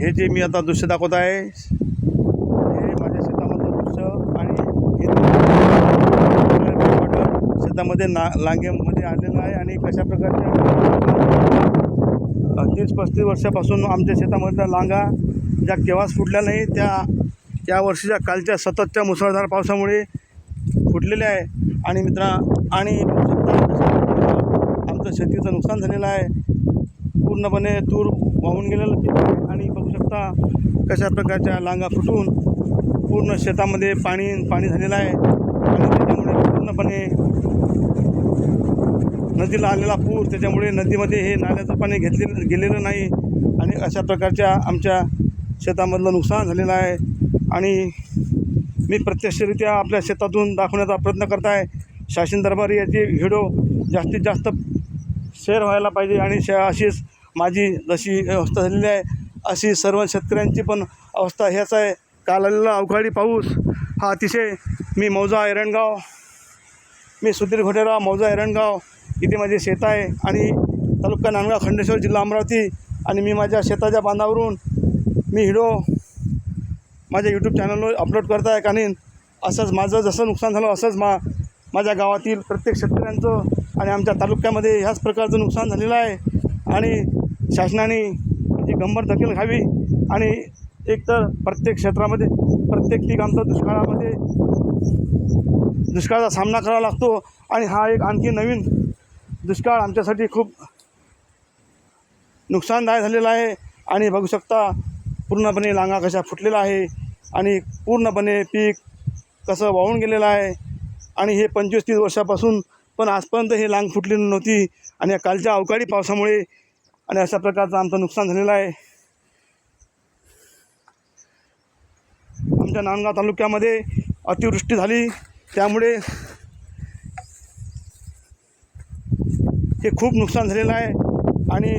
हे जे मी आता दृश्य दाखवत आहे हे माझ्या शेतामधलं दृश्य आणि हे शेतामध्ये लांगेमध्ये आलेलं आहे आणि कशा प्रकारच्या 30-35 वर्षापासून आमच्या शेतामधल्या लांगा ज्या केव्हाच फुटल्या नाही त्या वर्षीच्या कालच्या सततच्या मुसळधार पावसामुळे फुटलेले आहे आणि आणि आमचं शेतीचं नुकसान झालेलं आहे. पूर्णपणे तूर वाहून गेलेलं पीक आहे आणि बघू शकता कशा प्रकारच्या लांगा फुटून पूर्ण शेतामध्ये पाणी झालेलं आहे आणि त्याच्यामुळे पूर्णपणे नदीला आलेला पूर त्याच्यामुळे नदीमध्ये हे नाल्याचं पाणी गेलेलं नाही आणि अशा प्रकारच्या आमच्या शेतामधलं नुकसान झालेलं आहे. आणि मी प्रत्यक्षरित्या आपल्या शेतातून दाखवण्याचा प्रयत्न करत आहे. शासन दरबारी याची व्हिडिओ जास्तीत जास्त शेअर व्हायला पाहिजे आणि अशीच माझी जशी अवस्था झालेली आहे अशी सर्व शेतकऱ्यांची पण अवस्था ह्याच आहे. काल आलेला अवकाळी पाऊस हा अतिशय मी सुधीर घोडेराव मौजा एरणगाव इथे माझे शेत आहे आणि तालुका नांदगाव खंडेश्वर जिल्हा अमरावती आणि मी माझ्या शेताच्या बांधावरून मी व्हिडिओ माझ्या यूट्यूब चॅनलवर अपलोड करत आहे. कारण असंच माझं जसं नुकसान झालं असंच माझ्या गावातील प्रत्येक शेतकऱ्यांचं आणि आमच्या तालुक्यामध्ये ह्याच प्रकारचं नुकसान झालेलं आहे आणि शासनाने याची गंभीर दखल घ्यावी आणि एकतर प्रत्येक क्षेत्रामध्ये प्रत्येक पीक आमचं दुष्काळाचा सामना करावा लागतो आणि हा एक आणखी नवीन दुष्काळ आमच्यासाठी खूप नुकसानदायक झालेला आहे. आणि बघू शकता पूर्णपणे लांगा कशा फुटलेला आहे आणि पूर्णपणे पीक कसं वाहून गेलेलं आहे आणि हे 25-30 वर्षापासून पण आजपर्यंत हे लांग फुटलेली नव्हती आणि या कालच्या अवकाळी पावसामुळे आणि अशा प्रकारचं आमचं नुकसान झालेलं आहे. आमच्या नांदगाव तालुक्यामध्ये अतिवृष्टी झाली त्यामुळे हे खूप नुकसान झालेलं आहे आणि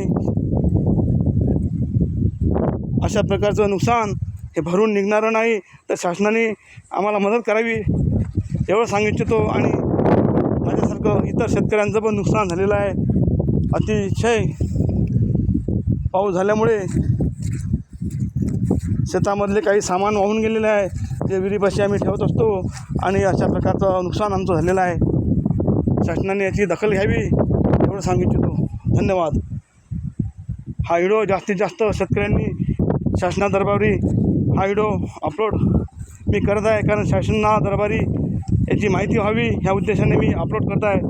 अशा प्रकारचं नुकसान हे भरून निघणारं नाही तर शासनाने आम्हाला मदत करावी एवढं सांगू इच्छितो. आणि माझ्यासारखं इतर शेतकऱ्यांचं पण नुकसान झालेलं आहे. अतिशय पाऊस झाल्यामुळे शेतामधले काही सामान वाहून गेलेले आहे जे विहिरीपाशी आम्ही ठेवत असतो आणि अशा प्रकारचं नुकसान आमचं झालेलं आहे. शासनाने याची दखल घ्यावी एवढं सांगू इच्छितो. धन्यवाद. हा व्हिडिओ जास्तीत जास्त शेतकऱ्यांनी शासना दरबारी हा व्हिडिओ अपलोड मी करत आहे कारण शासना दरबारी याची माहिती व्हावी ह्या उद्देशाने मी अपलोड करत आहे.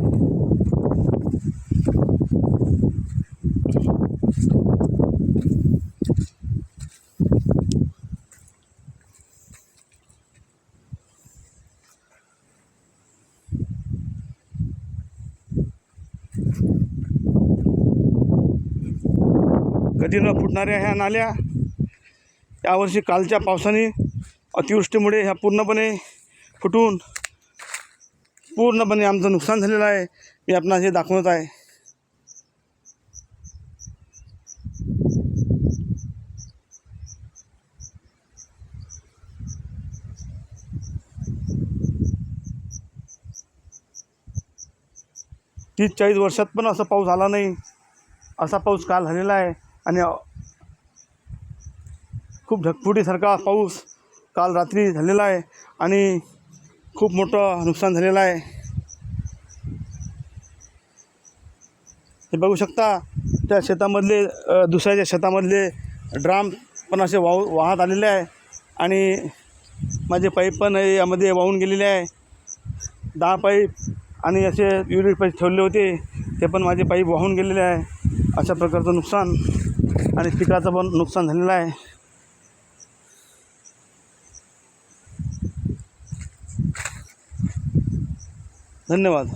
कधी न फुटणाऱ्या ह्या नाल्या यावर्षी कालच्या पावसाने अतिवृष्टीमुळे ह्या पूर्णपणे फुटून पूर्णपणे आमचं नुकसान झालेलं आहे. मी आपणास हे दाखवत आहे. तीस 40 वर्षात पण असा पाऊस आला नाही. असा पाऊस काल झालेला आहे आणि खूप ढगफुटीसारखा पाऊस काल रात्री झालेला आहे आणि खूप मोठं नुकसान झालेलं आहे. हे बघू शकता त्या शेतामधले दुसऱ्याच्या शेतामधले ड्राम पण असे वाहत आलेले आहे आणि माझे पाईप पण यामध्ये वाहून गेलेले आहे. 10 पाईप आणि असे युरिक पाईप ठेवले होते ते पण माझे पाईप वाहून गेलेले आहे. अशा प्रकारचं नुकसान आणि पिकाचं पण नुकसान झालेलं आहे. धन्यवाद.